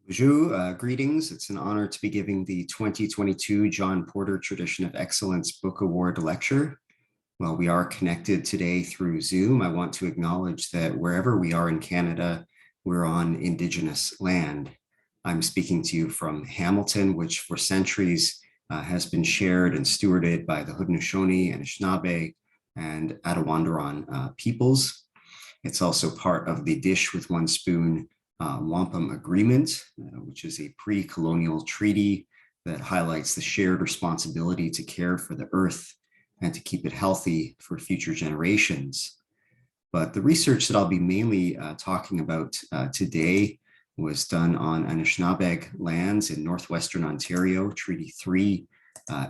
Bonjour, greetings. It's an honor to be giving the 2022 John Porter Tradition of Excellence Book Award lecture. While we are connected today through Zoom, I want to acknowledge that wherever we are in Canada, we're on Indigenous land. I'm speaking to you from Hamilton, which for centuries has been shared and stewarded by the Haudenosaunee, Anishinaabe, and Attawandaron peoples. It's also part of the Dish with One Spoon Wampum Agreement, which is a pre-colonial treaty that highlights the shared responsibility to care for the earth and to keep it healthy for future generations. But the research that I'll be mainly talking about today was done on Anishinaabe lands in Northwestern Ontario, Treaty 3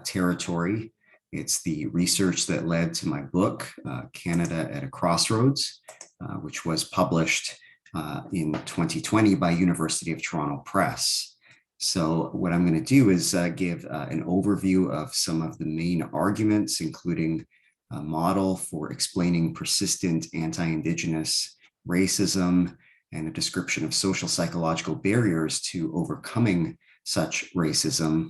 territory. It's the research that led to my book, Canada at a Crossroads, which was published in 2020 by University of Toronto Press. So what I'm going to do is give an overview of some of the main arguments, including a model for explaining persistent anti-Indigenous racism and a description of social psychological barriers to overcoming such racism.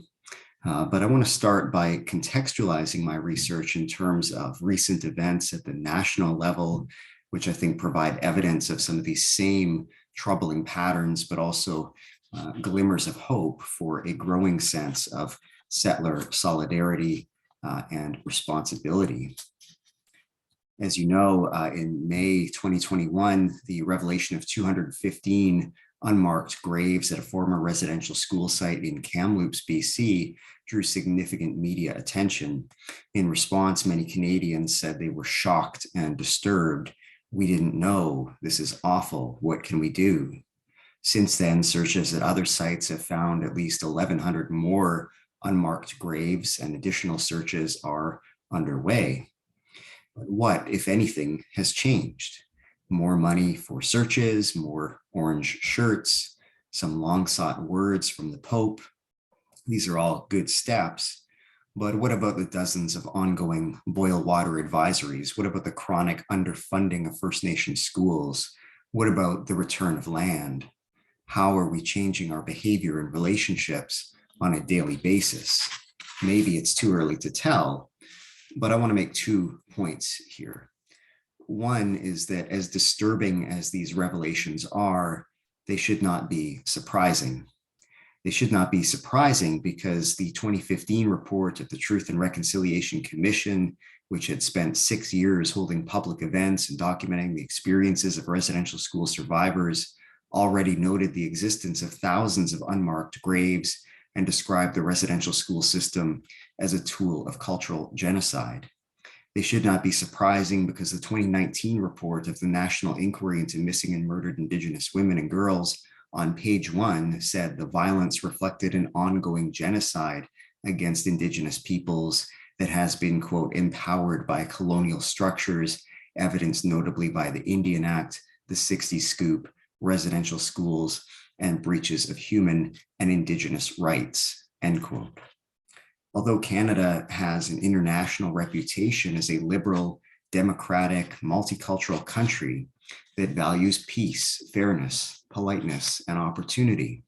But I want to start by contextualizing my research in terms of recent events at the national level, which I think provide evidence of some of these same troubling patterns, but also glimmers of hope for a growing sense of settler solidarity and responsibility. As you know, in May 2021, the revelation of 215 unmarked graves at a former residential school site in Kamloops, BC, drew significant media attention. In response, many Canadians said they were shocked and disturbed. We didn't know. This is awful. What can we do? Since then, searches at other sites have found at least 1,100 more unmarked graves, and additional searches are underway. But what, if anything, has changed? More money for searches, more orange shirts, some long-sought words from the Pope. These are all good steps. But what about the dozens of ongoing boil water advisories? What about the chronic underfunding of First Nation schools? What about the return of land? How are we changing our behavior and relationships on a daily basis? Maybe it's too early to tell, but I want to make 2 points here. One is that as disturbing as these revelations are, they should not be surprising. They should not be surprising because the 2015 report of the Truth and Reconciliation Commission, which had spent 6 years holding public events and documenting the experiences of residential school survivors, already noted the existence of thousands of unmarked graves and described the residential school system as a tool of cultural genocide. They should not be surprising because the 2019 report of the National Inquiry into Missing and Murdered Indigenous Women and Girls on page 1 said the violence reflected an ongoing genocide against Indigenous peoples that has been, quote, empowered by colonial structures, evidenced notably by the Indian Act, the 60s Scoop, residential schools, and breaches of human and Indigenous rights, end quote. Although Canada has an international reputation as a liberal, democratic, multicultural country that values peace, fairness, politeness, and opportunity,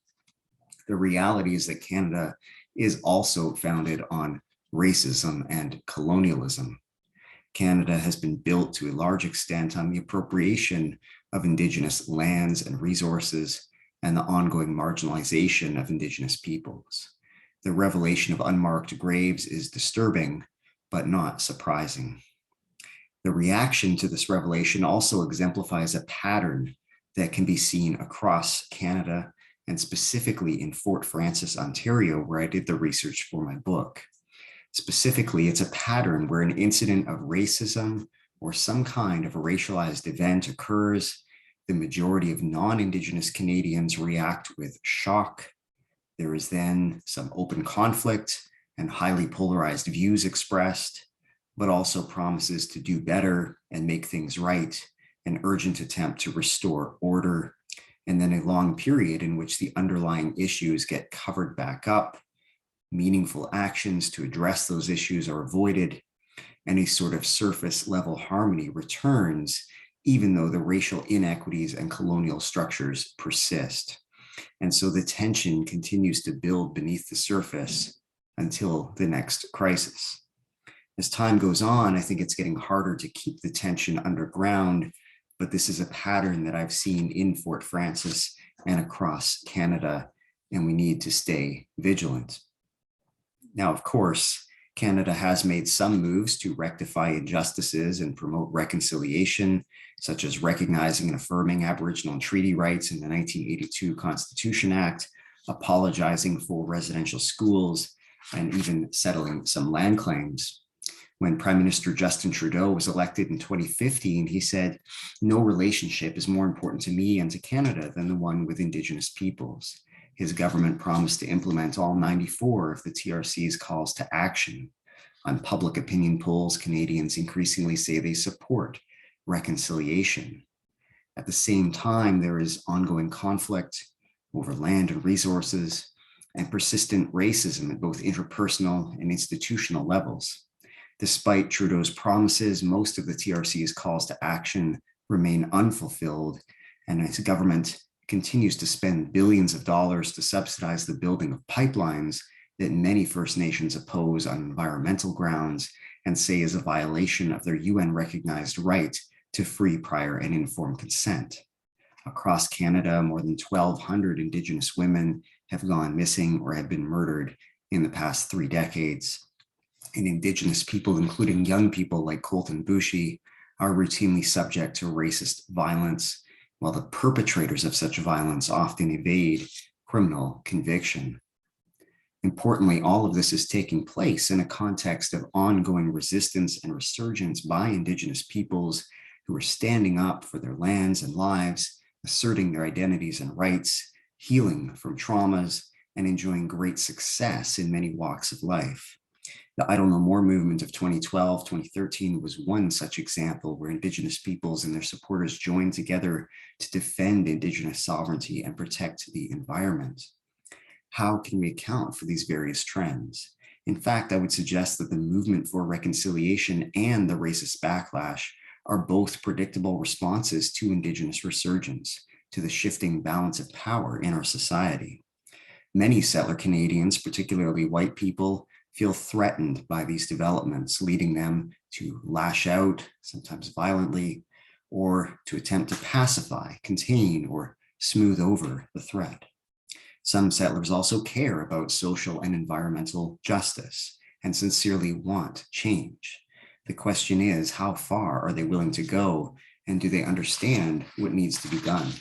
the reality is that Canada is also founded on racism and colonialism. Canada has been built to a large extent on the appropriation of Indigenous lands and resources and the ongoing marginalization of Indigenous peoples. The revelation of unmarked graves is disturbing, but not surprising. The reaction to this revelation also exemplifies a pattern that can be seen across Canada and specifically in Fort Frances, Ontario, where I did the research for my book. Specifically, it's a pattern where an incident of racism or some kind of a racialized event occurs. The majority of non-Indigenous Canadians react with shock. There is then some open conflict and highly polarized views expressed, but also promises to do better and make things right, an urgent attempt to restore order, and then a long period in which the underlying issues get covered back up, meaningful actions to address those issues are avoided, and a sort of surface level harmony returns, even though the racial inequities and colonial structures persist. And so the tension continues to build beneath the surface until the next crisis. As time goes on, I think it's getting harder to keep the tension underground, but this is a pattern that I've seen in Fort Frances and across Canada, and we need to stay vigilant. Now, of course, Canada has made some moves to rectify injustices and promote reconciliation, such as recognizing and affirming Aboriginal and treaty rights in the 1982 Constitution Act, apologizing for residential schools, and even settling some land claims. When Prime Minister Justin Trudeau was elected in 2015, he said, "No relationship is more important to me and to Canada than the one with Indigenous peoples." His government promised to implement all 94 of the TRC's calls to action. On public opinion polls, Canadians increasingly say they support reconciliation. At the same time, there is ongoing conflict over land and resources and persistent racism at both interpersonal and institutional levels. Despite Trudeau's promises, most of the TRC's calls to action remain unfulfilled, and his government continues to spend billions of dollars to subsidize the building of pipelines that many First Nations oppose on environmental grounds and say is a violation of their UN-recognized right to free, prior, and informed consent. Across Canada, more than 1,200 Indigenous women have gone missing or have been murdered in the past 3 decades. And Indigenous people, including young people like Colton Boushie, are routinely subject to racist violence, while the perpetrators of such violence often evade criminal conviction. Importantly, all of this is taking place in a context of ongoing resistance and resurgence by Indigenous peoples who are standing up for their lands and lives, asserting their identities and rights, healing from traumas, and enjoying great success in many walks of life. The I Don't Know More movement of 2012, 2013 was one such example where Indigenous peoples and their supporters joined together to defend Indigenous sovereignty and protect the environment. How can we account for these various trends? In fact, I would suggest that the movement for reconciliation and the racist backlash are both predictable responses to Indigenous resurgence, to the shifting balance of power in our society. Many settler Canadians, particularly white people, feel threatened by these developments, leading them to lash out, sometimes violently, or to attempt to pacify, contain, or smooth over the threat. Some settlers also care about social and environmental justice and sincerely want change. The question is, how far are they willing to go, and do they understand what needs to be done?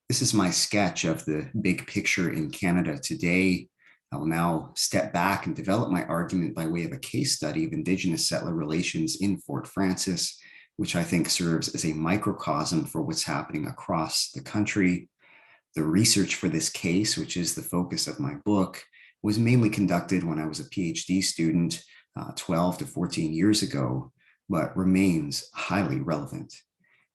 This is my sketch of the big picture in Canada today. I will now step back and develop my argument by way of a case study of Indigenous-Settler Relations in Fort Frances, which I think serves as a microcosm for what's happening across the country. The research for this case, which is the focus of my book, was mainly conducted when I was a PhD student 12 to 14 years ago, but remains highly relevant.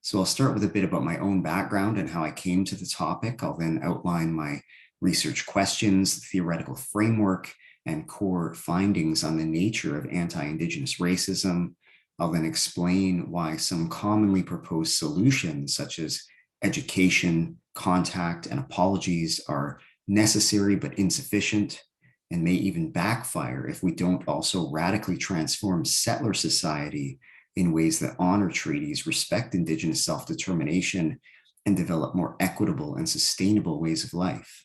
So I'll start with a bit about my own background and how I came to the topic. I'll then outline my research questions, the theoretical framework, and core findings on the nature of anti-Indigenous racism. I'll then explain why some commonly proposed solutions, such as education, contact, and apologies, are necessary but insufficient, and may even backfire if we don't also radically transform settler society in ways that honor treaties, respect Indigenous self-determination, and develop more equitable and sustainable ways of life.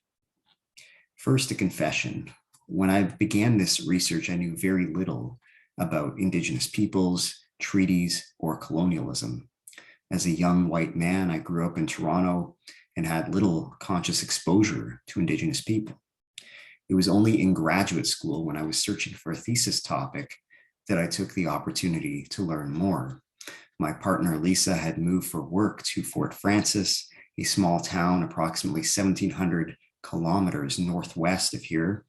First, a confession. When I began this research, I knew very little about Indigenous peoples, treaties, or colonialism. As a young white man, I grew up in Toronto and had little conscious exposure to Indigenous people. It was only in graduate school, when I was searching for a thesis topic, that I took the opportunity to learn more. My partner, Lisa, had moved for work to Fort Frances, a small town approximately 1,700 kilometers northwest of here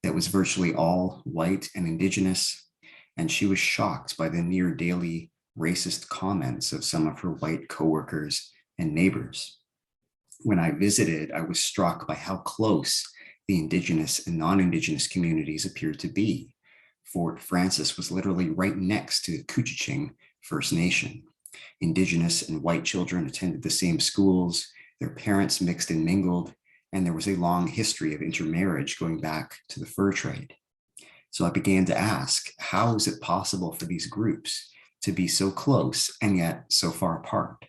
that was virtually all white and Indigenous, and she was shocked by the near daily racist comments of some of her white coworkers and neighbors. When I visited, I was struck by how close the Indigenous and non-Indigenous communities appeared to be. Fort Frances was literally right next to Couchiching First Nation. Indigenous and white children attended the same schools. Their parents mixed and mingled, and there was a long history of intermarriage going back to the fur trade. So I began to ask, how is it possible for these groups to be so close and yet so far apart?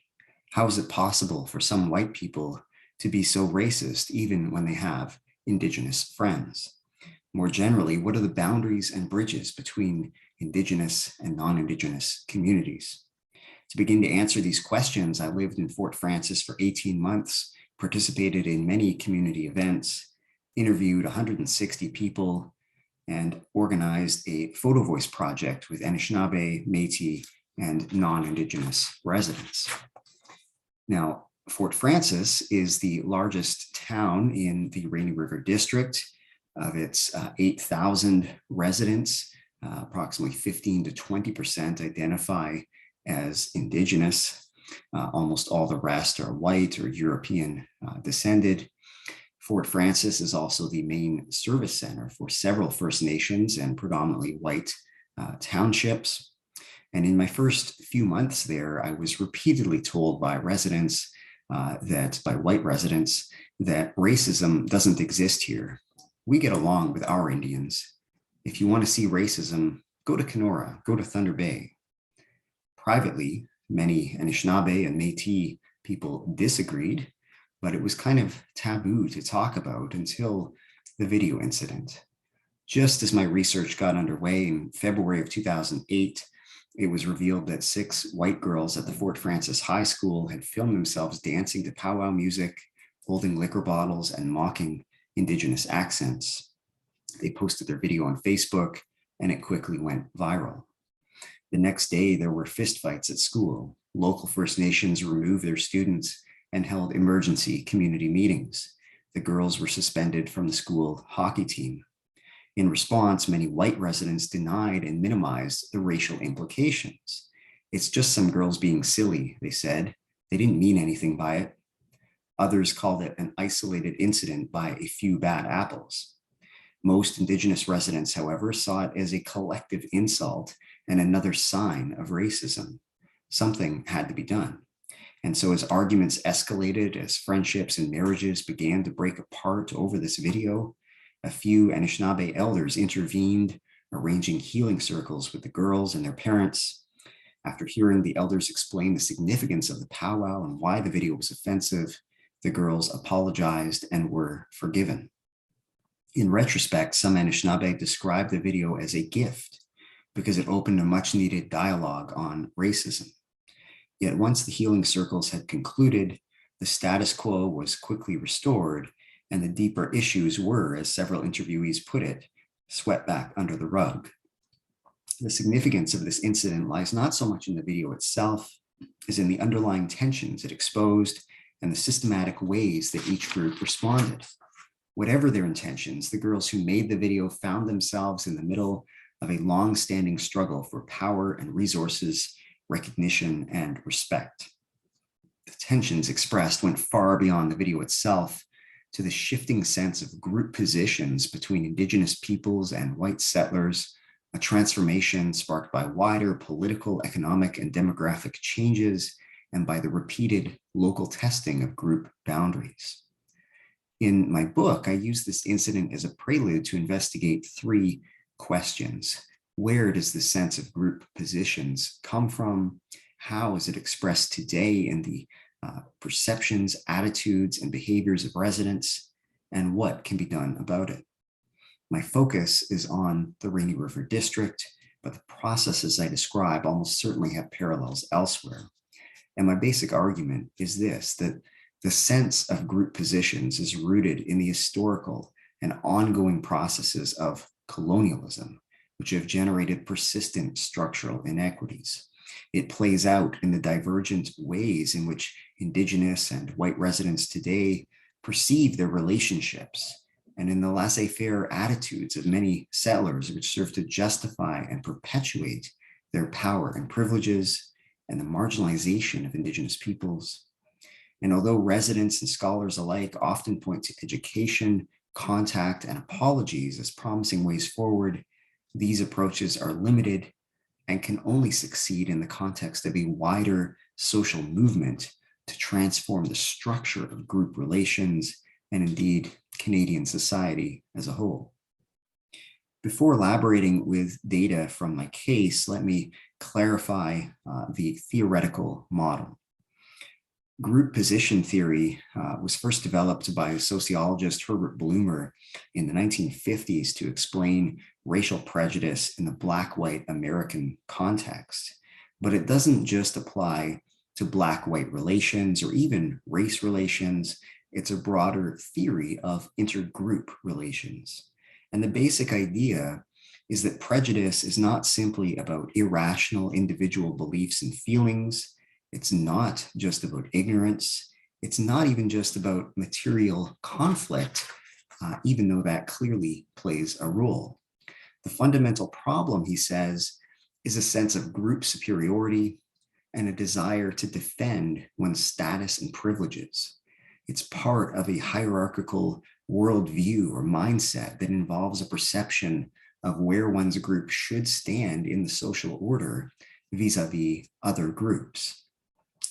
How is it possible for some white people to be so racist even when they have Indigenous friends? More generally, what are the boundaries and bridges between Indigenous and non-Indigenous communities? To begin to answer these questions, I lived in Fort Frances for 18 months, participated in many community events, interviewed 160 people, and organized a photo voice project with Anishinaabe, Métis, and non-Indigenous residents. Now, Fort Frances is the largest town in the Rainy River District. Of its 8,000 residents, approximately 15 to 20% identify as Indigenous. Almost all the rest are white or European descended. Fort Frances is also the main service center for several First Nations and predominantly white townships. And in my first few months there, I was repeatedly told by residents, by white residents, that racism doesn't exist here. We get along with our Indians. If you want to see racism, go to Kenora, go to Thunder Bay. Privately, many Anishinaabe and Métis people disagreed, but it was kind of taboo to talk about until the video incident. Just as my research got underway in February of 2008, it was revealed that 6 white girls at the Fort Frances High School had filmed themselves dancing to powwow music, holding liquor bottles, and mocking Indigenous accents. They posted their video on Facebook, and it quickly went viral. The next day, there were fistfights at school. Local First Nations removed their students and held emergency community meetings. The girls were suspended from the school hockey team. In response, many white residents denied and minimized the racial implications. It's just some girls being silly, they said. They didn't mean anything by it. Others called it an isolated incident by a few bad apples. Most Indigenous residents, however, saw it as a collective insult and another sign of racism. Something had to be done. And so as arguments escalated, as friendships and marriages began to break apart over this video, a few Anishinaabe elders intervened, arranging healing circles with the girls and their parents. After hearing the elders explain the significance of the powwow and why the video was offensive, the girls apologized and were forgiven. In retrospect, some Anishinaabe described the video as a gift because it opened a much needed dialogue on racism. Yet once the healing circles had concluded, the status quo was quickly restored, and the deeper issues were, as several interviewees put it, swept back under the rug. The significance of this incident lies not so much in the video itself as in the underlying tensions it exposed and the systematic ways that each group responded. Whatever their intentions, the girls who made the video found themselves in the middle of a long-standing struggle for power and resources, recognition, and respect. The tensions expressed went far beyond the video itself to the shifting sense of group positions between Indigenous peoples and white settlers, a transformation sparked by wider political, economic, and demographic changes, and by the repeated local testing of group boundaries. In my book, I use this incident as a prelude to investigate 3 questions. Where does the sense of group positions come from? How is it expressed today in the perceptions, attitudes, and behaviors of residents? And what can be done about it? My focus is on the Rainy River District, but the processes I describe almost certainly have parallels elsewhere. And my basic argument is this, that the sense of group positions is rooted in the historical and ongoing processes of colonialism, which have generated persistent structural inequities. It plays out in the divergent ways in which Indigenous and white residents today perceive their relationships, and in the laissez-faire attitudes of many settlers, which serve to justify and perpetuate their power and privileges, and the marginalization of Indigenous peoples. And although residents and scholars alike often point to education, contact, and apologies as promising ways forward, these approaches are limited and can only succeed in the context of a wider social movement to transform the structure of group relations and indeed Canadian society as a whole. Before elaborating with data from my case, let me clarify the theoretical model. Group position theory was first developed by sociologist Herbert Bloomer in the 1950s to explain racial prejudice in the Black-white American context. But it doesn't just apply to Black-white relations or even race relations. It's a broader theory of intergroup relations. And the basic idea is that prejudice is not simply about irrational individual beliefs and feelings. It's not just about ignorance. It's not even just about material conflict, even though that clearly plays a role. The fundamental problem, he says, is a sense of group superiority and a desire to defend one's status and privileges. It's part of a hierarchical worldview or mindset that involves a perception of where one's group should stand in the social order vis-a-vis other groups.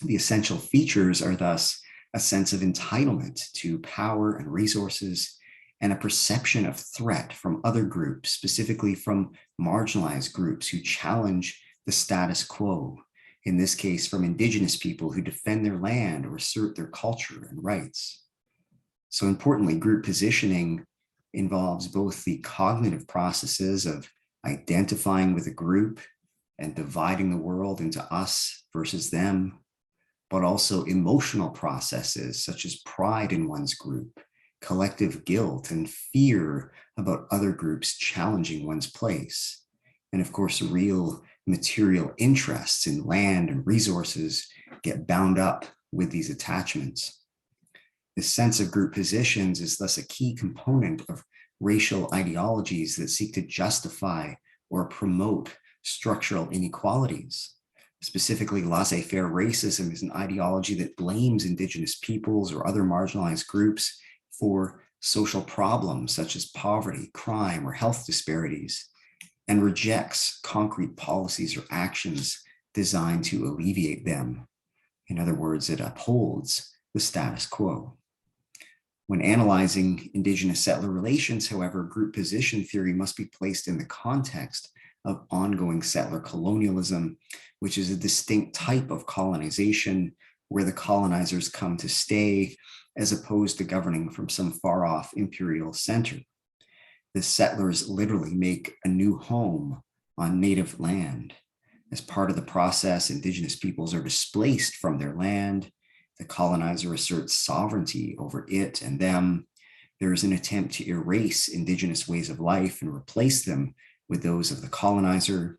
The essential features are thus a sense of entitlement to power and resources, and a perception of threat from other groups, specifically from marginalized groups who challenge the status quo, in this case from Indigenous people who defend their land or assert their culture and rights. So importantly, group positioning involves both the cognitive processes of identifying with a group and dividing the world into us versus them, but also emotional processes such as pride in one's group, collective guilt, and fear about other groups challenging one's place. And of course, real material interests in land and resources get bound up with these attachments. This sense of group positions is thus a key component of racial ideologies that seek to justify or promote structural inequalities. Specifically, laissez-faire racism is an ideology that blames Indigenous peoples or other marginalized groups for social problems such as poverty, crime, or health disparities, and rejects concrete policies or actions designed to alleviate them. In other words, it upholds the status quo. When analyzing Indigenous-Settler relations, however, group position theory must be placed in the context of ongoing settler colonialism, which is a distinct type of colonization where the colonizers come to stay as opposed to governing from some far-off imperial center. The settlers literally make a new home on native land. As part of the process, Indigenous peoples are displaced from their land. The colonizer asserts sovereignty over it and them. There is an attempt to erase Indigenous ways of life and replace them with those of the colonizer.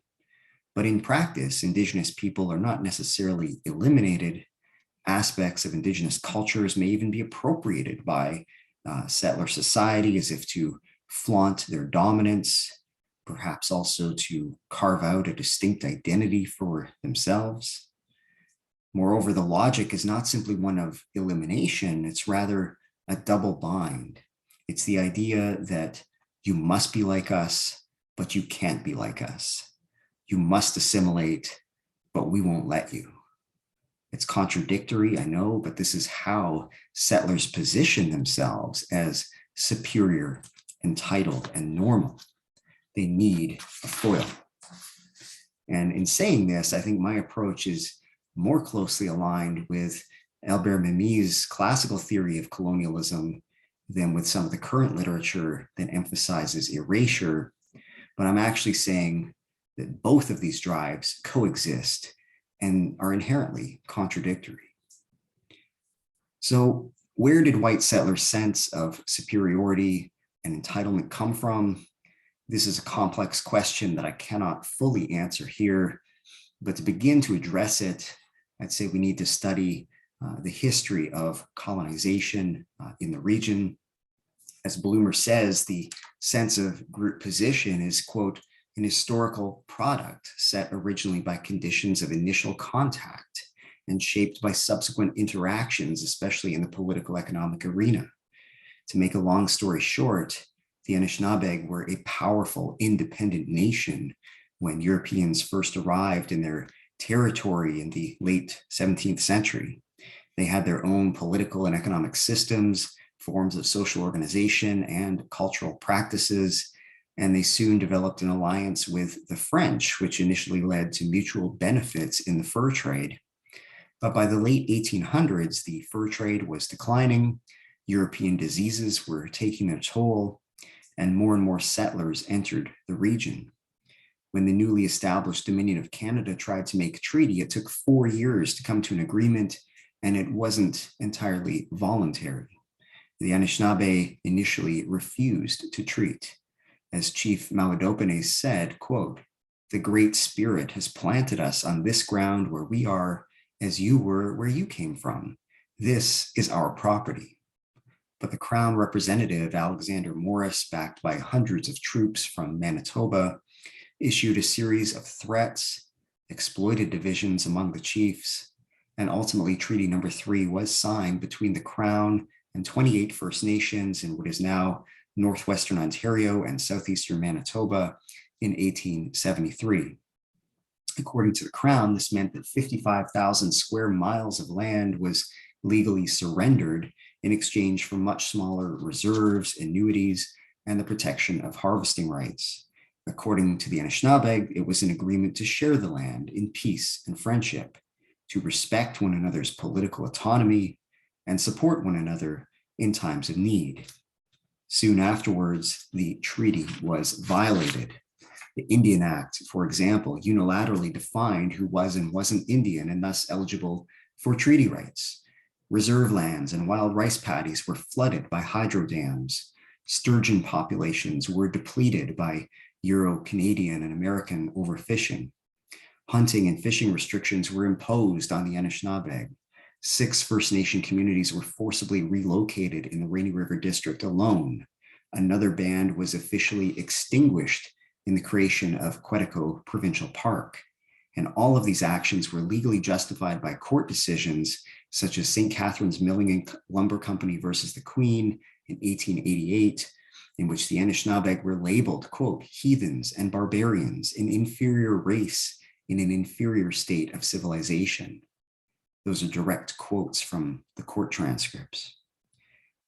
But in practice, Indigenous people are not necessarily eliminated. Aspects of Indigenous cultures may even be appropriated by settler society as if to flaunt their dominance, perhaps also to carve out a distinct identity for themselves. Moreover, the logic is not simply one of elimination, it's rather a double bind. It's the idea that you must be like us, but you can't be like us. You must assimilate, but we won't let you. It's contradictory, I know, but this is how settlers position themselves as superior, entitled, and normal. They need a foil. And in saying this, I think my approach is more closely aligned with Albert Métis' classical theory of colonialism than with some of the current literature that emphasizes erasure. But I'm actually saying that both of these drives coexist and are inherently contradictory. So where did white settlers' sense of superiority and entitlement come from? This is a complex question that I cannot fully answer here, but to begin to address it, I'd say we need to study the history of colonization in the region. As Bloomer says, the sense of group position is, quote, an historical product set originally by conditions of initial contact and shaped by subsequent interactions, especially in the political economic arena. To make a long story short, the Anishinaabe were a powerful, independent nation when Europeans first arrived in their territory in the late 17th century. They had their own political and economic systems, forms of social organization, and cultural practices, and they soon developed an alliance with the French, which initially led to mutual benefits in the fur trade. But by the late 1800s, the fur trade was declining, European diseases were taking their toll, and more settlers entered the region. When the newly established Dominion of Canada tried to make a treaty, it took 4 years to come to an agreement, and it wasn't entirely voluntary. The Anishinaabe initially refused to treat. As Chief Mawadopane said, quote, "The Great Spirit has planted us on this ground where we are, as you were where you came from. This is our property." But the Crown representative, Alexander Morris, backed by hundreds of troops from Manitoba, issued a series of threats, exploited divisions among the chiefs, and ultimately Treaty Number 3 was signed between the Crown and 28 First Nations in what is now Northwestern Ontario and Southeastern Manitoba in 1873. According to the Crown, this meant that 55,000 square miles of land was legally surrendered in exchange for much smaller reserves, annuities, and the protection of harvesting rights. According to the Anishinaabe, it was an agreement to share the land in peace and friendship, to respect one another's political autonomy, and support one another in times of need. Soon afterwards, the treaty was violated. The Indian Act, for example, unilaterally defined who was and wasn't Indian and thus eligible for treaty rights. Reserve lands and wild rice paddies were flooded by hydro dams. Sturgeon populations were depleted by Euro-Canadian and American overfishing. Hunting and fishing restrictions were imposed on the Anishinaabe. 6 First Nation communities were forcibly relocated in the Rainy River District alone. Another band was officially extinguished in the creation of Quetico Provincial Park. And all of these actions were legally justified by court decisions such as St. Catharines Milling and Lumber Company versus the Queen in 1888, in which the Anishinaabe were labeled, quote, heathens and barbarians, an inferior race in an inferior state of civilization. Those are direct quotes from the court transcripts.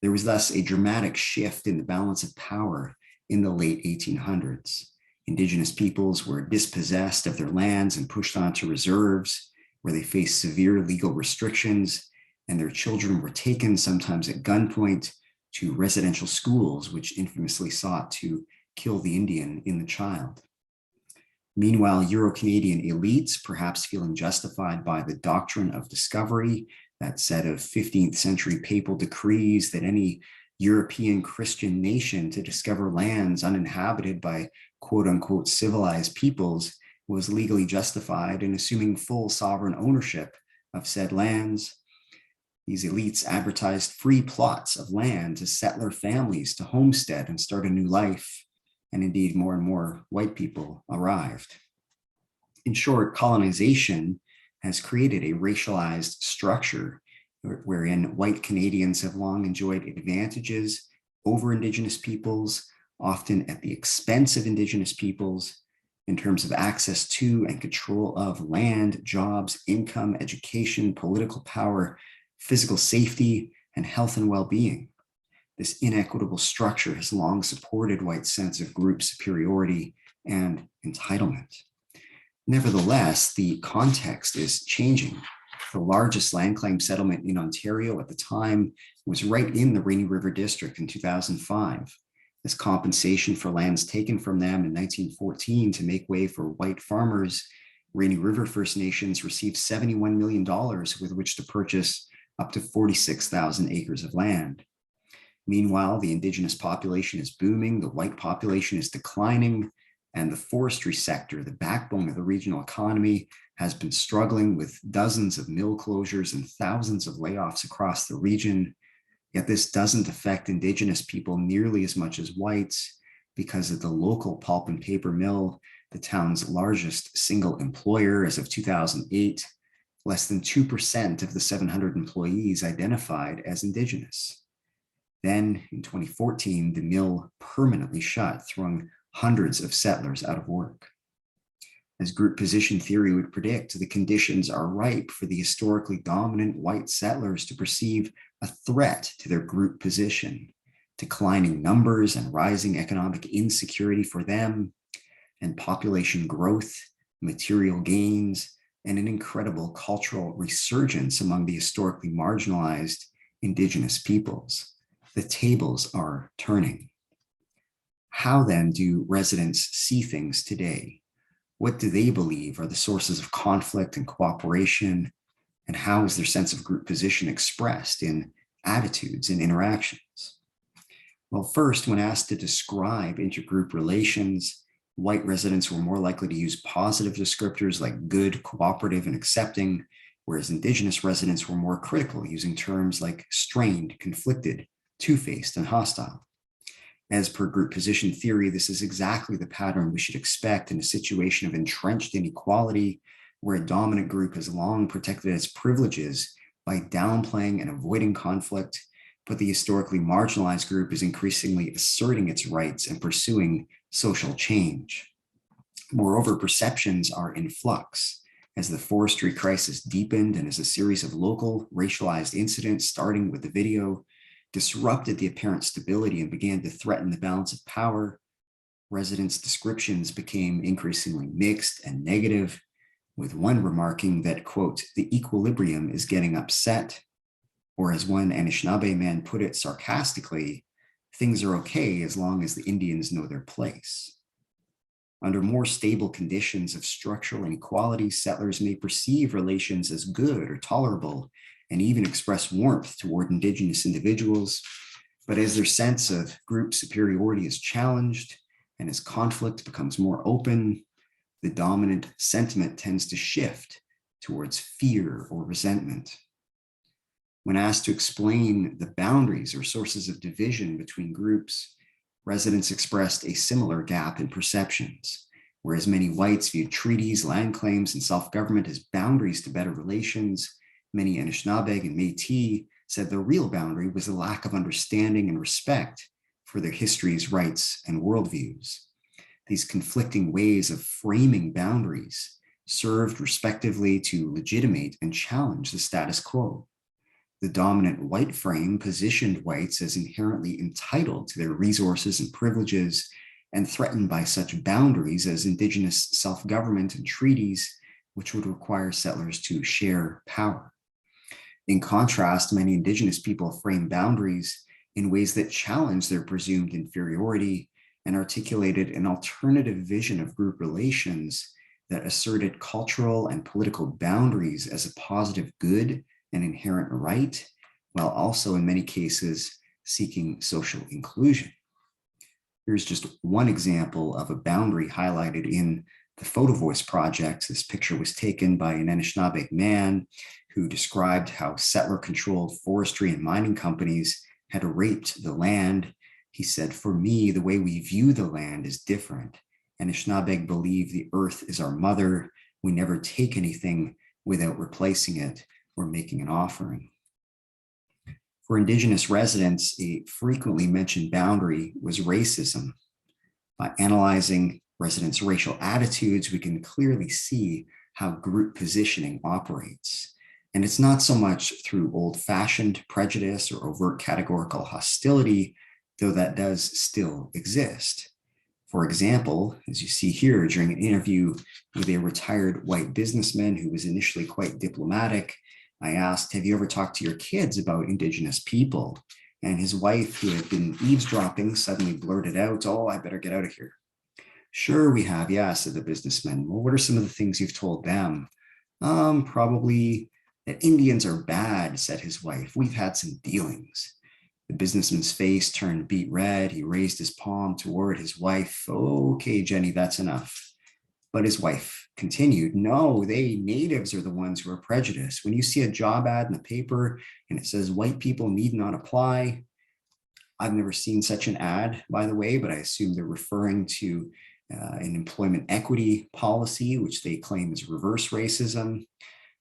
There was thus a dramatic shift in the balance of power in the late 1800s. Indigenous peoples were dispossessed of their lands and pushed onto reserves, where they faced severe legal restrictions, and their children were taken, sometimes at gunpoint, to residential schools, which infamously sought to kill the Indian in the child. Meanwhile, Euro-Canadian elites, perhaps feeling justified by the doctrine of discovery, that set of 15th century papal decrees that any European Christian nation to discover lands uninhabited by quote unquote civilized peoples was legally justified in assuming full sovereign ownership of said lands. These elites advertised free plots of land to settler families to homestead and start a new life. And indeed, more and more white people arrived. In short, colonization has created a racialized structure wherein white Canadians have long enjoyed advantages over Indigenous peoples, often at the expense of Indigenous peoples, in terms of access to and control of land, jobs, income, education, political power, physical safety, and health and well-being. This inequitable structure has long supported white sense of group superiority and entitlement. Nevertheless, the context is changing. The largest land claim settlement in Ontario at the time was right in the Rainy River District in 2005. As compensation for lands taken from them in 1914 to make way for white farmers, Rainy River First Nations received $71 million with which to purchase up to 46,000 acres of land. Meanwhile, the Indigenous population is booming, the white population is declining, and the forestry sector, the backbone of the regional economy, has been struggling with dozens of mill closures and thousands of layoffs across the region. Yet this doesn't affect Indigenous people nearly as much as whites because of the local pulp and paper mill, the town's largest single employer as of 2008. Less than 2% of the 700 employees identified as Indigenous. Then in 2014, the mill permanently shut, throwing hundreds of settlers out of work. As group position theory would predict, the conditions are ripe for the historically dominant white settlers to perceive a threat to their group position, declining numbers and rising economic insecurity for them, and population growth, material gains, and an incredible cultural resurgence among the historically marginalized Indigenous peoples. The tables are turning. How then do residents see things today? What do they believe are the sources of conflict and cooperation? And how is their sense of group position expressed in attitudes and interactions? Well, first, when asked to describe intergroup relations, white residents were more likely to use positive descriptors like good, cooperative, and accepting, whereas Indigenous residents were more critical, using terms like strained, conflicted, two-faced, and hostile. As per group position theory, this is exactly the pattern we should expect in a situation of entrenched inequality, where a dominant group has long protected its privileges by downplaying and avoiding conflict, but the historically marginalized group is increasingly asserting its rights and pursuing social change. Moreover, perceptions are in flux. As the forestry crisis deepened and as a series of local racialized incidents, starting with the video, disrupted the apparent stability and began to threaten the balance of power, residents' descriptions became increasingly mixed and negative, with one remarking that, quote, the equilibrium is getting upset, or as one Anishinaabe man put it sarcastically, things are okay as long as the Indians know their place. Under more stable conditions of structural inequality, settlers may perceive relations as good or tolerable and even express warmth toward Indigenous individuals. But as their sense of group superiority is challenged and as conflict becomes more open, the dominant sentiment tends to shift towards fear or resentment. When asked to explain the boundaries or sources of division between groups, residents expressed a similar gap in perceptions. Whereas many whites viewed treaties, land claims, and self-government as boundaries to better relations, many Anishinaabe and Métis said the real boundary was a lack of understanding and respect for their histories, rights, and worldviews. These conflicting ways of framing boundaries served respectively to legitimate and challenge the status quo. The dominant white frame positioned whites as inherently entitled to their resources and privileges and threatened by such boundaries as Indigenous self-government and treaties, which would require settlers to share power. In contrast, many Indigenous people frame boundaries in ways that challenge their presumed inferiority and articulated an alternative vision of group relations that asserted cultural and political boundaries as a positive good and inherent right, while also in many cases seeking social inclusion. Here's just one example of a boundary highlighted in the Photo Voice project. This picture was taken by an Anishinaabe man who described how settler-controlled forestry and mining companies had raped the land. He said, "For me, the way we view the land is different. Anishinaabe believe the earth is our mother. We never take anything without replacing it or making an offering." For Indigenous residents, a frequently mentioned boundary was racism. By analyzing residents' racial attitudes, we can clearly see how group positioning operates. And it's not so much through old-fashioned prejudice or overt categorical hostility, though that does still exist. For example, as you see here, during an interview with a retired white businessman who was initially quite diplomatic, I asked, "Have you ever talked to your kids about Indigenous people?" And his wife, who had been eavesdropping, suddenly blurted out, "Oh, I better get out of here." "Sure, we have, yeah," said the businessman. "Well, what are some of the things you've told them?" Probably that Indians are bad," said his wife. "We've had some dealings." The businessman's face turned beet red. He raised his palm toward his wife. "Okay, Jenny, that's enough." But his wife continued, "No, natives are the ones who are prejudiced. When you see a job ad in the paper and it says white people need not apply," I've never seen such an ad, by the way, but I assume they're referring to an employment equity policy, which they claim is reverse racism.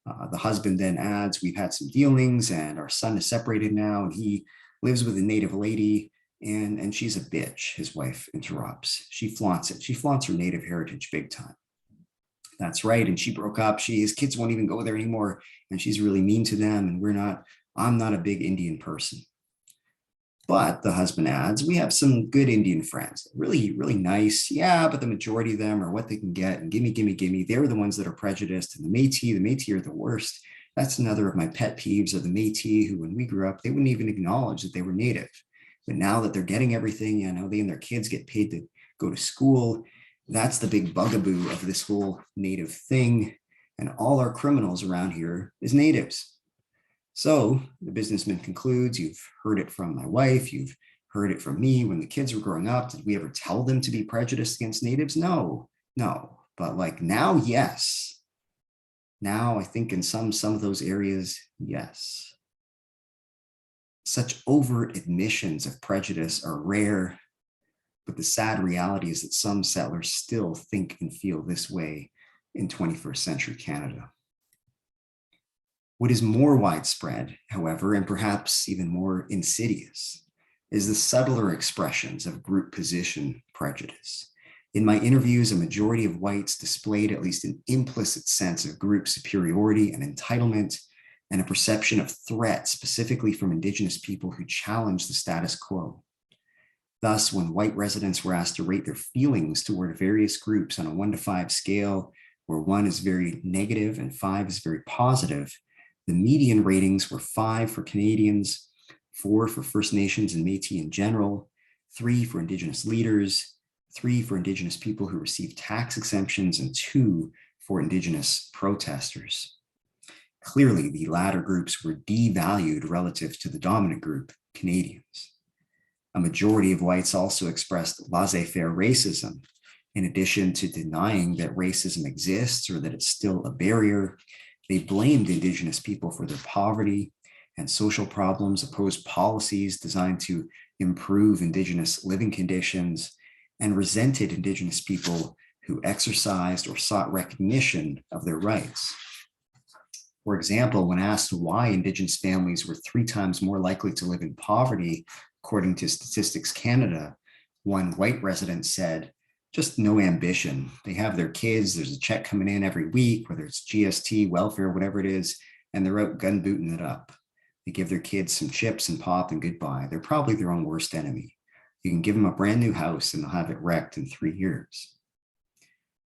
The husband then adds, "We've had some dealings and our son is separated now and he lives with a native lady and she's a bitch," his wife interrupts. "She flaunts it. She flaunts her native heritage big time." That's right. And she broke up. His kids won't even go there anymore. And she's really mean to them. And I'm not a big Indian person. But the husband adds, we have some good Indian friends, really, really nice. Yeah, but the majority of them are what they can get. And gimme, gimme, gimme. They're the ones that are prejudiced. And the Métis are the worst. That's another of my pet peeves of the Métis, who, when we grew up, they wouldn't even acknowledge that they were Native. But now that they're getting everything, they and their kids get paid to go to school. That's the big bugaboo of this whole Native thing. And all our criminals around here is Natives. So the businessman concludes, you've heard it from my wife, you've heard it from me when the kids were growing up. Did we ever tell them to be prejudiced against Natives? No. But like now, yes. Now I think in some of those areas, yes. Such overt admissions of prejudice are rare, but the sad reality is that some settlers still think and feel this way in 21st century Canada. What is more widespread, however, and perhaps even more insidious, is the subtler expressions of group position prejudice. In my interviews, a majority of whites displayed at least an implicit sense of group superiority and entitlement, and a perception of threat specifically from Indigenous people who challenged the status quo. Thus, when white residents were asked to rate their feelings toward various groups on a 1 to 5 scale, where 1 is very negative and 5 is very positive, the median ratings were 5 for Canadians, 4 for First Nations and Métis in general, 3 for Indigenous leaders, 3 for Indigenous people who received tax exemptions, and 2 for Indigenous protesters. Clearly, the latter groups were devalued relative to the dominant group, Canadians. A majority of whites also expressed laissez-faire racism. In addition to denying that racism exists or that it's still a barrier, they blamed Indigenous people for their poverty and social problems, opposed policies designed to improve Indigenous living conditions, and resented Indigenous people who exercised or sought recognition of their rights. For example, when asked why Indigenous families were 3 times more likely to live in poverty, according to Statistics Canada, one white resident said, just no ambition. They have their kids, there's a check coming in every week, whether it's GST, welfare, whatever it is, and they're out gun booting it up. They give their kids some chips and pop and goodbye. They're probably their own worst enemy. You can give them a brand new house and they'll have it wrecked in 3 years.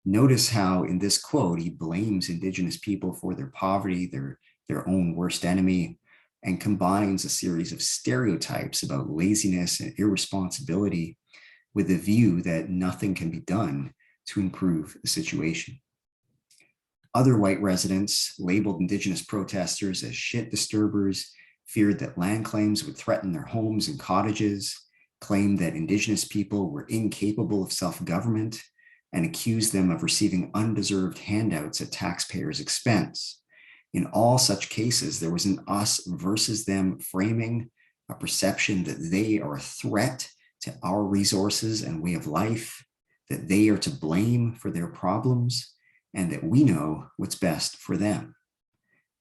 Notice how in this quote, he blames Indigenous people for their poverty, their own worst enemy, and combines a series of stereotypes about laziness and irresponsibility with the view that nothing can be done to improve the situation. Other white residents labeled Indigenous protesters as shit disturbers, feared that land claims would threaten their homes and cottages, claimed that Indigenous people were incapable of self-government, and accused them of receiving undeserved handouts at taxpayers' expense. In all such cases, there was an us versus them framing, a perception that they are a threat to our resources and way of life, that they are to blame for their problems, and that we know what's best for them.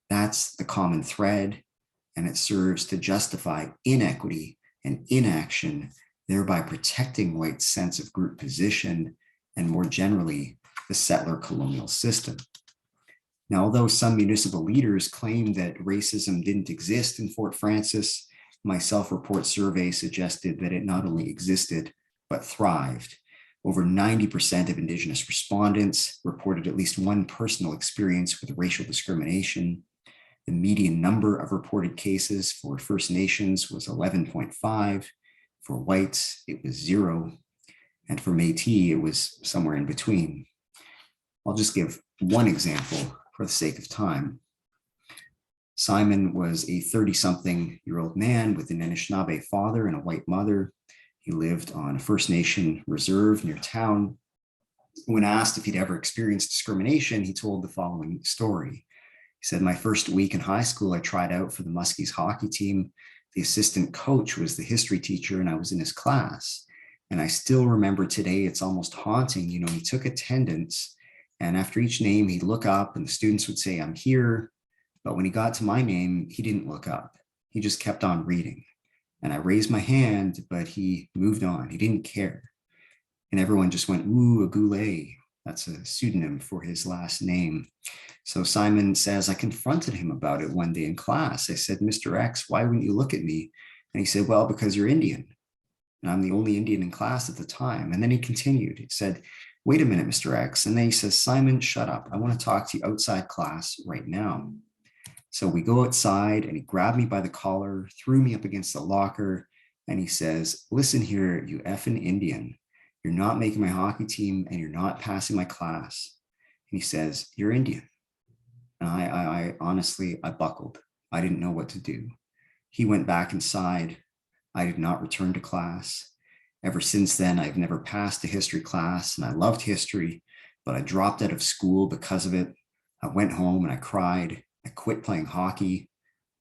That's the common thread, and it serves to justify inequity and inaction, thereby protecting whites' sense of group position and more generally, the settler colonial system. Now, although some municipal leaders claimed that racism didn't exist in Fort Frances, my self-report survey suggested that it not only existed, but thrived. Over 90% of Indigenous respondents reported at least one personal experience with racial discrimination. The median number of reported cases for First Nations was 11.5. For whites, it was 0. And for Métis, it was somewhere in between. I'll just give one example for the sake of time. Simon was a 30-something-year-old man with an Anishinaabe father and a white mother. He lived on a First Nation reserve near town. When asked if he'd ever experienced discrimination, he told the following story. He said, my first week in high school, I tried out for the Muskies hockey team. The assistant coach was the history teacher and I was in his class. And I still remember today, it's almost haunting. You know, he took attendance and after each name, he'd look up and the students would say, I'm here. But when he got to my name, he didn't look up. He just kept on reading. And I raised my hand, but he moved on. He didn't care. And everyone just went, ooh, a goulet. That's a pseudonym for his last name. So Simon says, I confronted him about it one day in class. I said, Mr. X, why wouldn't you look at me? And he said, well, because you're Indian. And I'm the only Indian in class at the time. And then he continued. He said, wait a minute, Mr. X. And then he says, Simon, shut up. I want to talk to you outside class right now. So we go outside and he grabbed me by the collar, threw me up against the locker. And he says, listen here, you effing Indian. You're not making my hockey team and you're not passing my class. And he says, you're Indian. And I honestly, I buckled. I didn't know what to do. He went back inside. I did not return to class. Ever since then, I've never passed a history class, and I loved history, but I dropped out of school because of it. I went home and I cried. I quit playing hockey,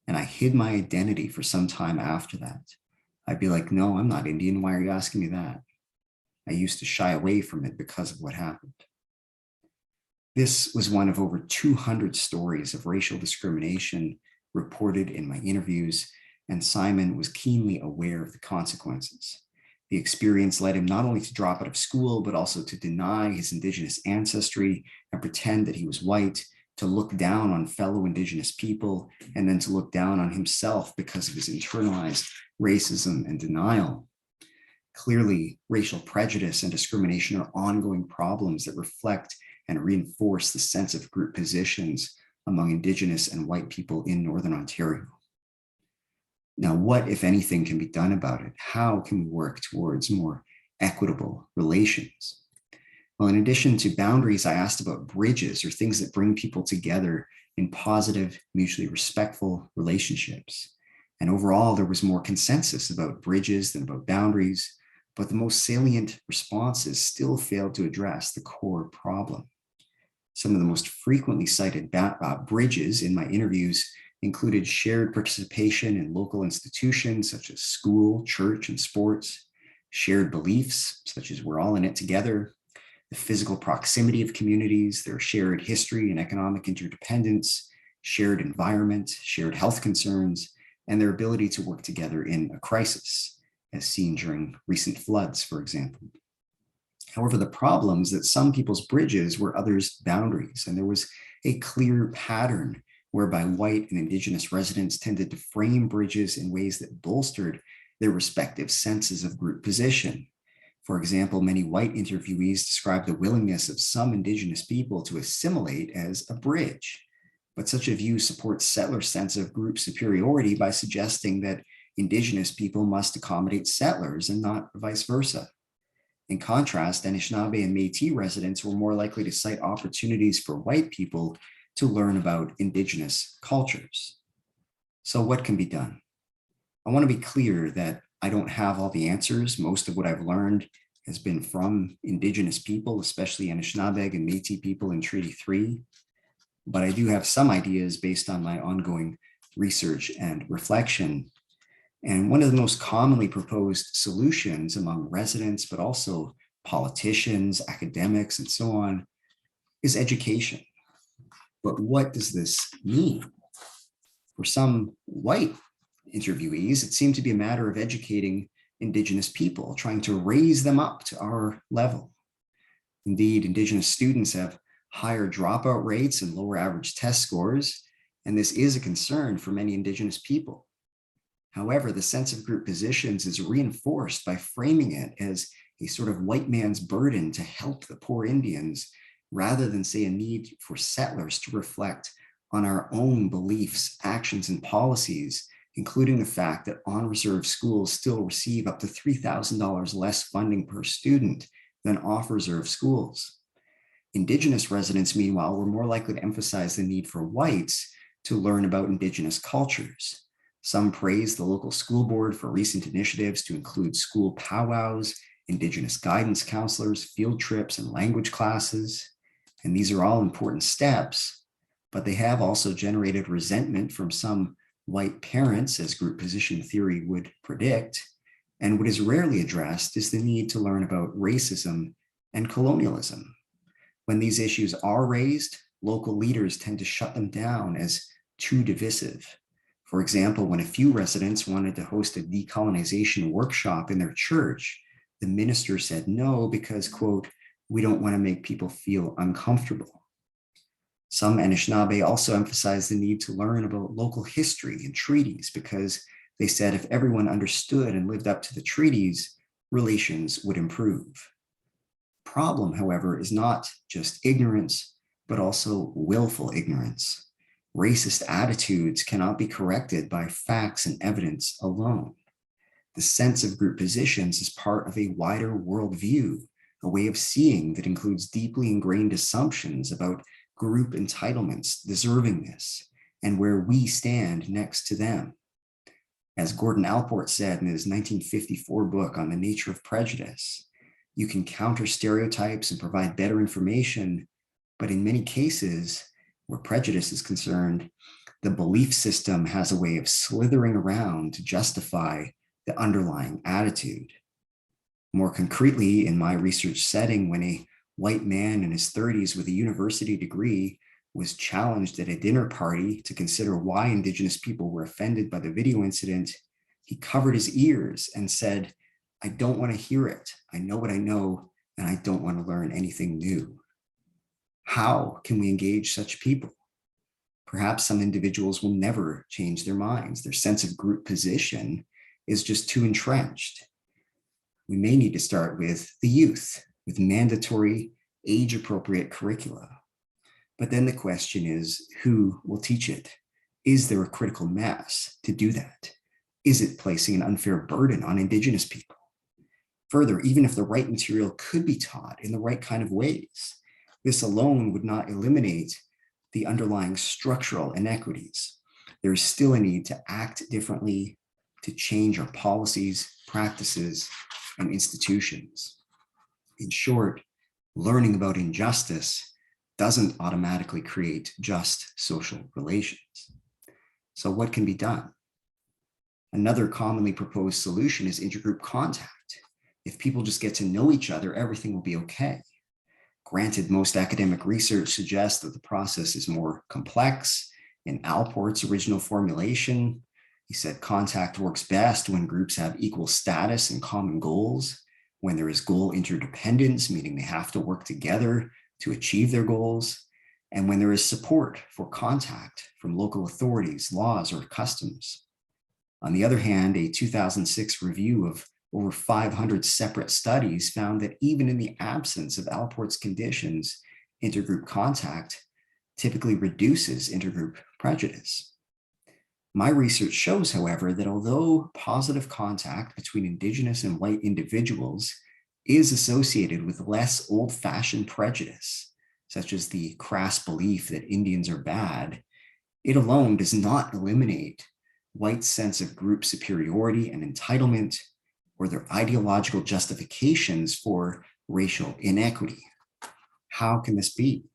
and I hid my identity for some time after that. I'd be like, no, I'm not Indian. Why are you asking me that? I used to shy away from it because of what happened. This was one of over 200 stories of racial discrimination reported in my interviews, and Simon was keenly aware of the consequences. The experience led him not only to drop out of school, but also to deny his Indigenous ancestry and pretend that he was white, to look down on fellow Indigenous people, and then to look down on himself because of his internalized racism and denial. Clearly, racial prejudice and discrimination are ongoing problems that reflect and reinforce the sense of group positions among Indigenous and white people in Northern Ontario. Now, what, if anything, can be done about it? How can we work towards more equitable relations? Well, in addition to boundaries, I asked about bridges, or things that bring people together in positive, mutually respectful relationships. And overall, there was more consensus about bridges than about boundaries, but the most salient responses still failed to address the core problem. Some of the most frequently cited bridges in my interviews included shared participation in local institutions such as school, church, and sports, shared beliefs such as we're all in it together, the physical proximity of communities, their shared history and economic interdependence, shared environment, shared health concerns, and their ability to work together in a crisis, as seen during recent floods, for example. However, the problem is that some people's bridges were others' boundaries, and there was a clear pattern whereby white and Indigenous residents tended to frame bridges in ways that bolstered their respective senses of group position. For example, many white interviewees described the willingness of some Indigenous people to assimilate as a bridge. But such a view supports settlers' sense of group superiority by suggesting that Indigenous people must accommodate settlers and not vice versa. In contrast, Anishinaabe and Métis residents were more likely to cite opportunities for white people to learn about Indigenous cultures. So what can be done? I want to be clear that I don't have all the answers. Most of what I've learned has been from Indigenous people, especially Anishinaabe and Métis people in Treaty 3. But I do have some ideas based on my ongoing research and reflection. And one of the most commonly proposed solutions among residents, but also politicians, academics, and so on, is education. But what does this mean? For some white interviewees, it seemed to be a matter of educating Indigenous people, trying to raise them up to our level. Indeed, Indigenous students have higher dropout rates and lower average test scores, and this is a concern for many Indigenous people. However, the sense of group positions is reinforced by framing it as a sort of white man's burden to help the poor Indians, rather than, say, a need for settlers to reflect on our own beliefs, actions, and policies, including the fact that on-reserve schools still receive up to $3,000 less funding per student than off-reserve schools. Indigenous residents, meanwhile, were more likely to emphasize the need for whites to learn about Indigenous cultures. Some praised the local school board for recent initiatives to include school powwows, Indigenous guidance counselors, field trips, and language classes. And these are all important steps, but they have also generated resentment from some white parents, as group position theory would predict. And what is rarely addressed is the need to learn about racism and colonialism. When these issues are raised, local leaders tend to shut them down as too divisive. For example, when a few residents wanted to host a decolonization workshop in their church, the minister said no because, quote, We don't want to make people feel uncomfortable. Some Anishinaabe also emphasize the need to learn about local history and treaties because they said if everyone understood and lived up to the treaties, relations would improve. Problem, however, is not just ignorance, but also willful ignorance. Racist attitudes cannot be corrected by facts and evidence alone. The sense of group positions is part of a wider worldview, a way of seeing that includes deeply ingrained assumptions about group entitlements, deservingness, and where we stand next to them. As Gordon Allport said in his 1954 book on the nature of prejudice, you can counter stereotypes and provide better information, but in many cases, where prejudice is concerned, the belief system has a way of slithering around to justify the underlying attitude. More concretely, in my research setting, when a white man in his 30s with a university degree was challenged at a dinner party to consider why Indigenous people were offended by the video incident, he covered his ears and said, "I don't want to hear it. I know what I know, and I don't want to learn anything new." How can we engage such people? Perhaps some individuals will never change their minds. Their sense of group position is just too entrenched. We may need to start with the youth, with mandatory age-appropriate curricula. But then the question is, who will teach it? Is there a critical mass to do that? Is it placing an unfair burden on Indigenous people? Further, even if the right material could be taught in the right kind of ways, this alone would not eliminate the underlying structural inequities. There is still a need to act differently, to change our policies, practices, and institutions. In short, learning about injustice doesn't automatically create just social relations. So what can be done? Another commonly proposed solution is intergroup contact. If people just get to know each other, everything will be okay. Granted, most academic research suggests that the process is more complex. In Allport's original formulation, he said contact works best when groups have equal status and common goals, when there is goal interdependence, meaning they have to work together to achieve their goals, and when there is support for contact from local authorities, laws, or customs. On the other hand, a 2006 review of over 500 separate studies found that even in the absence of Allport's conditions, intergroup contact typically reduces intergroup prejudice. My research shows, however, that although positive contact between Indigenous and white individuals is associated with less old-fashioned prejudice, such as the crass belief that Indians are bad, it alone does not eliminate white sense of group superiority and entitlement, or their ideological justifications for racial inequity. How can this be?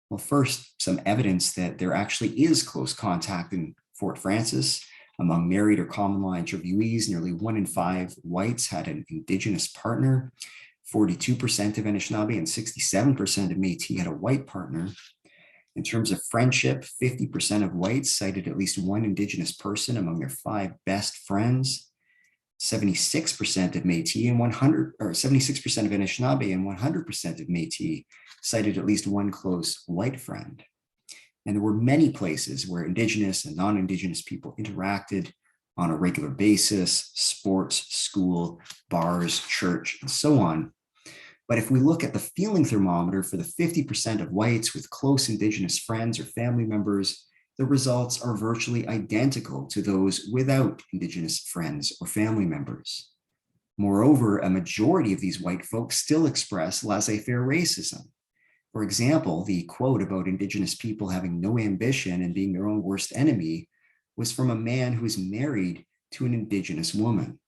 Well, first, some evidence that there actually is close contact in Fort Frances. Among married or common law interviewees, nearly 1 in 5 whites had an Indigenous partner. 42% of Anishinaabe and 67% of Métis had a white partner. In terms of friendship, 50% of whites cited at least one Indigenous person among their 5 best friends. 76% of Métis and 76% of Anishinaabe and 100% of Métis cited at least one close white friend. And there were many places where Indigenous and non-Indigenous people interacted on a regular basis: sports, school, bars, church, and so on. But if we look at the feeling thermometer for the 50% of whites with close Indigenous friends or family members, the results are virtually identical to those without Indigenous friends or family members. Moreover, a majority of these white folks still express laissez-faire racism. For example, the quote about Indigenous people having no ambition and being their own worst enemy was from a man who is married to an Indigenous woman.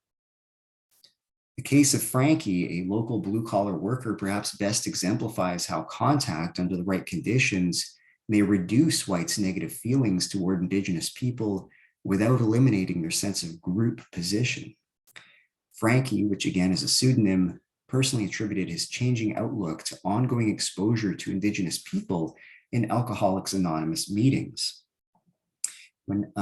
The case of Frankie, a local blue-collar worker, perhaps best exemplifies how contact under the right conditions may reduce whites' negative feelings toward Indigenous people without eliminating their sense of group position. Frankie, which again is a pseudonym, personally attributed his changing outlook to ongoing exposure to Indigenous people in Alcoholics Anonymous meetings. When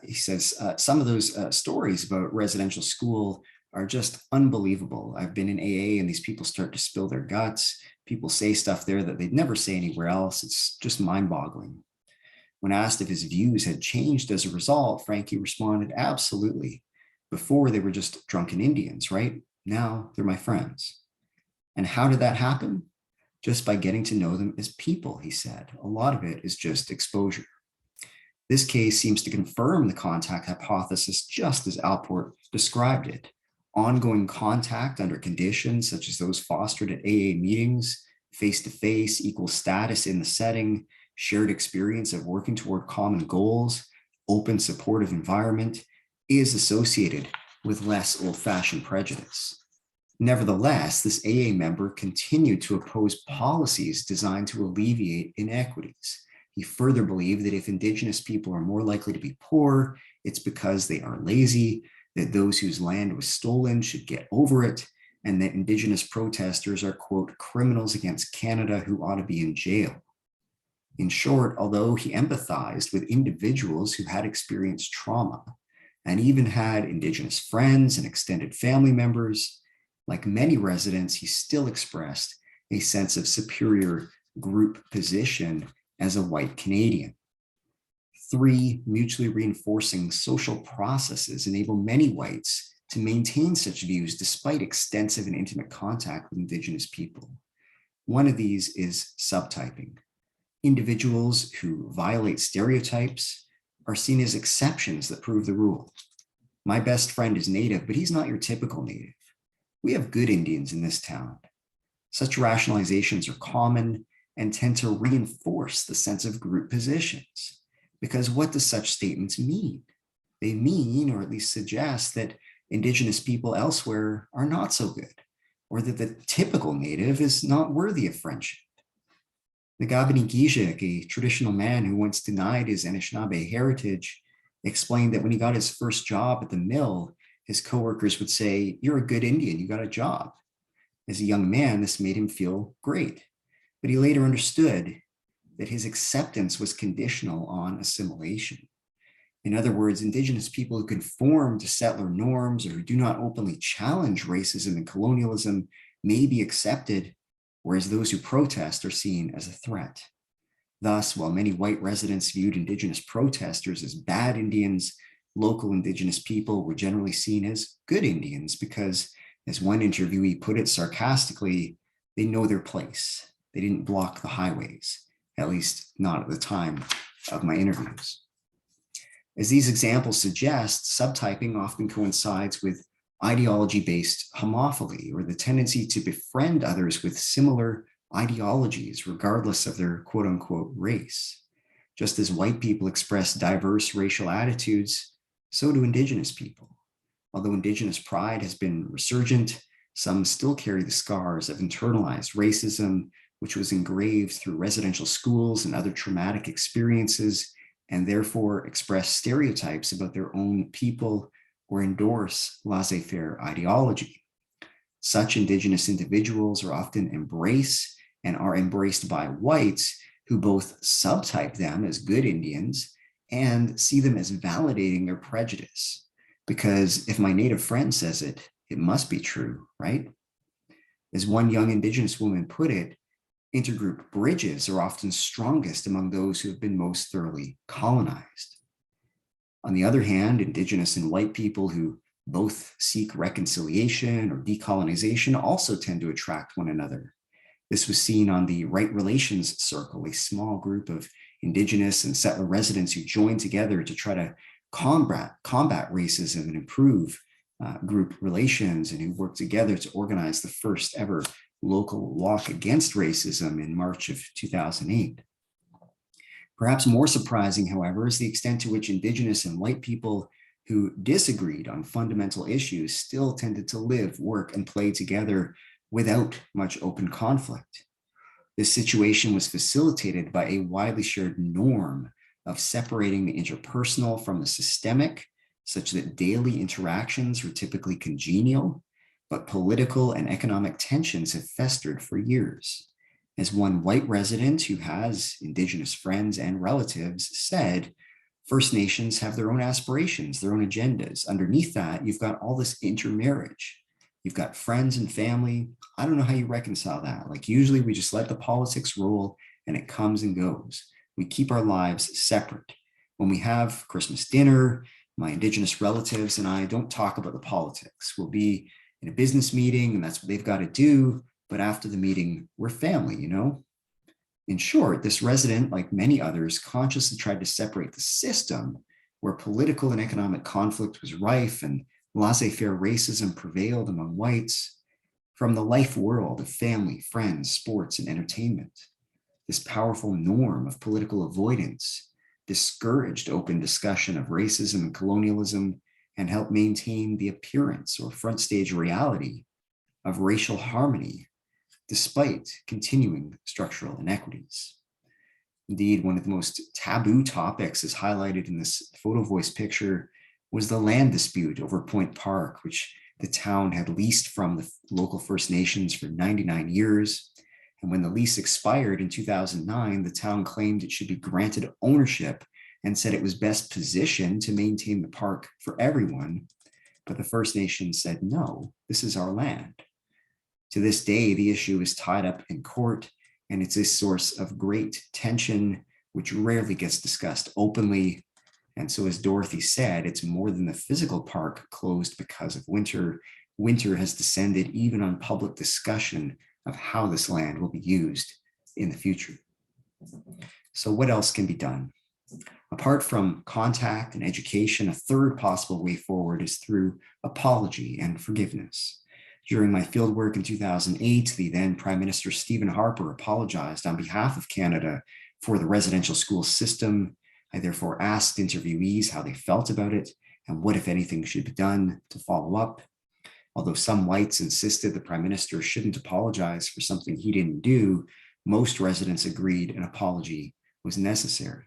he says some of those stories about residential school are just unbelievable. I've been in AA and these people start to spill their guts. People say stuff there that they'd never say anywhere else. It's just mind-boggling. When asked if his views had changed as a result, Frankie responded, absolutely. Before they were just drunken Indians, right? Now they're my friends. And how did that happen? Just by getting to know them as people, he said. A lot of it is just exposure. This case seems to confirm the contact hypothesis just as Alport described it. Ongoing contact under conditions such as those fostered at AA meetings, face-to-face, equal status in the setting, shared experience of working toward common goals, open supportive environment, is associated with less old-fashioned prejudice. Nevertheless, this AA member continued to oppose policies designed to alleviate inequities. He further believed that if Indigenous people are more likely to be poor, it's because they are lazy, that those whose land was stolen should get over it, and that Indigenous protesters are, quote, criminals against Canada who ought to be in jail. In short, although he empathized with individuals who had experienced trauma and even had Indigenous friends and extended family members, like many residents, he still expressed a sense of superior group position as a white Canadian. 3 mutually reinforcing social processes enable many whites to maintain such views despite extensive and intimate contact with Indigenous people. One of these is subtyping. Individuals who violate stereotypes are seen as exceptions that prove the rule. My best friend is Native, but he's not your typical Native. We have good Indians in this town. Such rationalizations are common and tend to reinforce the sense of group positions. Because what do such statements mean? They mean, or at least suggest, that Indigenous people elsewhere are not so good, or that the typical Native is not worthy of friendship. Nagabini Gijik, a traditional man who once denied his Anishinaabe heritage, explained that when he got his first job at the mill, his coworkers would say, "You're a good Indian, you got a job." As a young man, this made him feel great. But he later understood that his acceptance was conditional on assimilation. In other words, Indigenous people who conform to settler norms or who do not openly challenge racism and colonialism may be accepted, whereas those who protest are seen as a threat. Thus, while many white residents viewed Indigenous protesters as bad Indians, local Indigenous people were generally seen as good Indians because, as one interviewee put it sarcastically, they know their place. They didn't block the highways, at least not at the time of my interviews. As these examples suggest, subtyping often coincides with ideology-based homophily, or the tendency to befriend others with similar ideologies, regardless of their quote-unquote race. Just as white people express diverse racial attitudes, so do Indigenous people. Although Indigenous pride has been resurgent, some still carry the scars of internalized racism, which was engraved through residential schools and other traumatic experiences, and therefore express stereotypes about their own people or endorse laissez-faire ideology. Such Indigenous individuals are often embraced and are embraced by whites who both subtype them as good Indians and see them as validating their prejudice. Because if my Native friend says it, it must be true, right? As one young Indigenous woman put it, intergroup bridges are often strongest among those who have been most thoroughly colonized. On the other hand, Indigenous and white people who both seek reconciliation or decolonization also tend to attract one another. This was seen on the Right Relations Circle, a small group of Indigenous and settler residents who joined together to try to combat racism and improve group relations, and who worked together to organize the first ever local walk against racism in March of 2008. Perhaps more surprising, however, is the extent to which Indigenous and white people who disagreed on fundamental issues still tended to live, work, and play together without much open conflict. This situation was facilitated by a widely shared norm of separating the interpersonal from the systemic, such that daily interactions were typically congenial, but political and economic tensions have festered for years. As one white resident who has Indigenous friends and relatives said, First Nations have their own aspirations, their own agendas. Underneath that, you've got all this intermarriage. You've got friends and family. I don't know how you reconcile that. Like usually we just let the politics roll and it comes and goes. We keep our lives separate. When we have Christmas dinner, my Indigenous relatives and I don't talk about the politics. We'll be in a business meeting and that's what they've got to do. But after the meeting, we're family, you know? In short, this resident, like many others, consciously tried to separate the system where political and economic conflict was rife and laissez-faire racism prevailed among whites from the life world of family, friends, sports, and entertainment. This powerful norm of political avoidance discouraged open discussion of racism and colonialism and helped maintain the appearance or front stage reality of racial harmony despite continuing structural inequities. Indeed, one of the most taboo topics, as highlighted in this photo voice picture, was the land dispute over Point Park, which the town had leased from the local First Nations for 99 years. And when the lease expired in 2009, the town claimed it should be granted ownership and said it was best positioned to maintain the park for everyone. But the First Nations said, no, this is our land. To this day, the issue is tied up in court, and it's a source of great tension, which rarely gets discussed openly. And so, as Dorothy said, it's more than the physical park closed because of winter. Winter has descended even on public discussion of how this land will be used in the future. So what else can be done? Apart from contact and education, a third possible way forward is through apology and forgiveness. During my fieldwork in 2008, the then Prime Minister Stephen Harper apologized on behalf of Canada for the residential school system. I therefore asked interviewees how they felt about it and what, if anything, should be done to follow up. Although some whites insisted the Prime Minister shouldn't apologize for something he didn't do, most residents agreed an apology was necessary.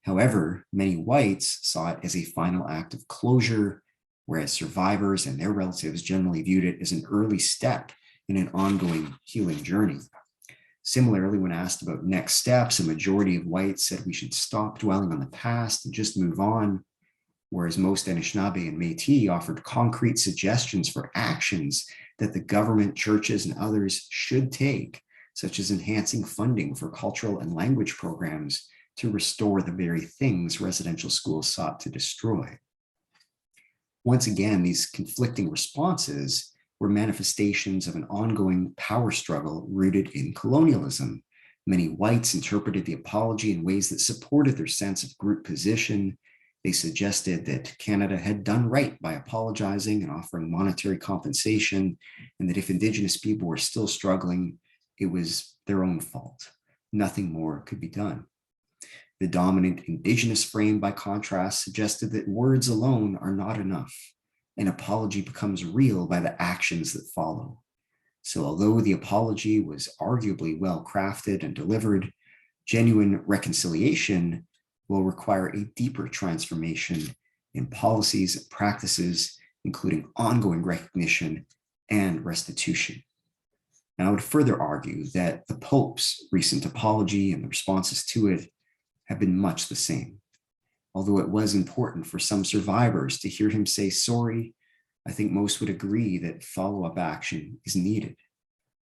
However, many whites saw it as a final act of closure, whereas survivors and their relatives generally viewed it as an early step in an ongoing healing journey. Similarly, when asked about next steps, a majority of whites said we should stop dwelling on the past and just move on, whereas most Anishinaabe and Métis offered concrete suggestions for actions that the government, churches, and others should take, such as enhancing funding for cultural and language programs to restore the very things residential schools sought to destroy. Once again, these conflicting responses were manifestations of an ongoing power struggle rooted in colonialism. Many whites interpreted the apology in ways that supported their sense of group position. They suggested that Canada had done right by apologizing and offering monetary compensation, and that if Indigenous people were still struggling, it was their own fault. Nothing more could be done. The dominant Indigenous frame, by contrast, suggested that words alone are not enough. An apology becomes real by the actions that follow. So although the apology was arguably well crafted and delivered, genuine reconciliation will require a deeper transformation in policies and practices, including ongoing recognition and restitution. Now, I would further argue that the Pope's recent apology and the responses to it have been much the same. Although it was important for some survivors to hear him say sorry, I think most would agree that follow-up action is needed.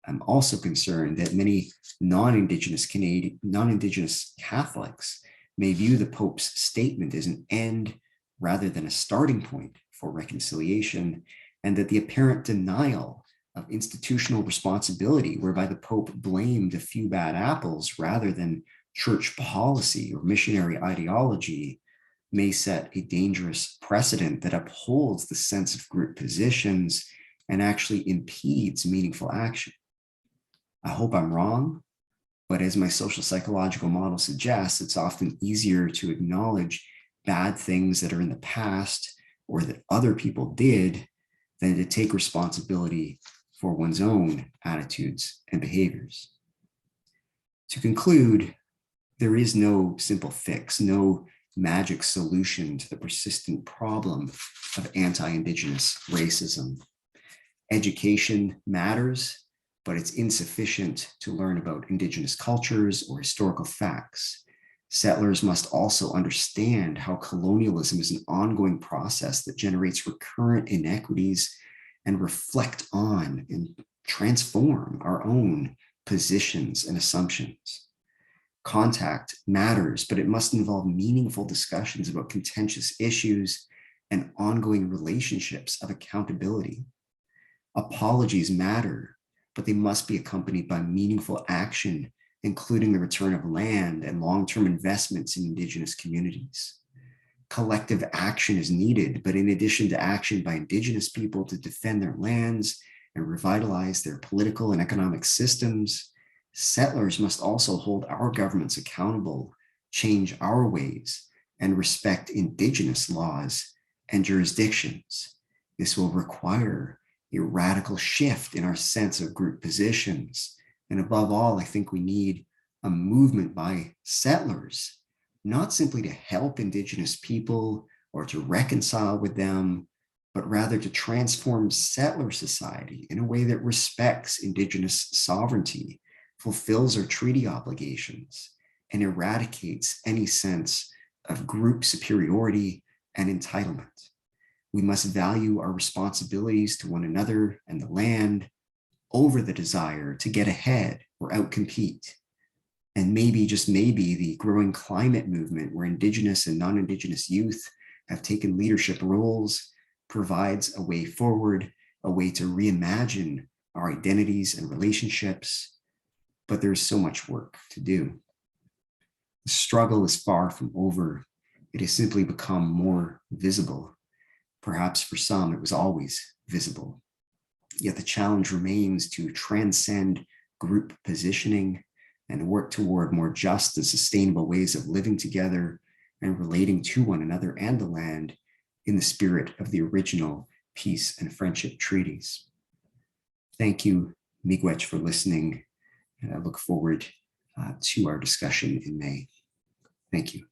I'm also concerned that many non-Indigenous Catholics may view the Pope's statement as an end rather than a starting point for reconciliation, and that the apparent denial of institutional responsibility, whereby the Pope blamed a few bad apples rather than church policy or missionary ideology, may set a dangerous precedent that upholds the sense of group positions and actually impedes meaningful action. I hope I'm wrong, but as my social psychological model suggests, it's often easier to acknowledge bad things that are in the past or that other people did than to take responsibility for one's own attitudes and behaviors. To conclude, there is no simple fix, no magic solution to the persistent problem of anti-Indigenous racism. Education matters, but it's insufficient to learn about Indigenous cultures or historical facts. Settlers must also understand how colonialism is an ongoing process that generates recurrent inequities and reflect on and transform our own positions and assumptions. Contact matters, but it must involve meaningful discussions about contentious issues and ongoing relationships of accountability. Apologies matter, but they must be accompanied by meaningful action, including the return of land and long-term investments in Indigenous communities. Collective action is needed, but in addition to action by Indigenous people to defend their lands and revitalize their political and economic systems, settlers must also hold our governments accountable, change our ways, and respect Indigenous laws and jurisdictions. This will require a radical shift in our sense of group positions. And above all, I think we need a movement by settlers, not simply to help Indigenous people or to reconcile with them, but rather to transform settler society in a way that respects Indigenous sovereignty, fulfills our treaty obligations, and eradicates any sense of group superiority and entitlement. We must value our responsibilities to one another and the land over the desire to get ahead or outcompete. And maybe, just maybe, the growing climate movement where Indigenous and non-Indigenous youth have taken leadership roles provides a way forward, a way to reimagine our identities and relationships. But there's so much work to do. The struggle is far from over. It has simply become more visible. Perhaps for some, it was always visible. Yet the challenge remains to transcend group positioning and work toward more just and sustainable ways of living together and relating to one another and the land in the spirit of the original peace and friendship treaties. Thank you, Miigwech, for listening, and I look forward to our discussion in May. Thank you.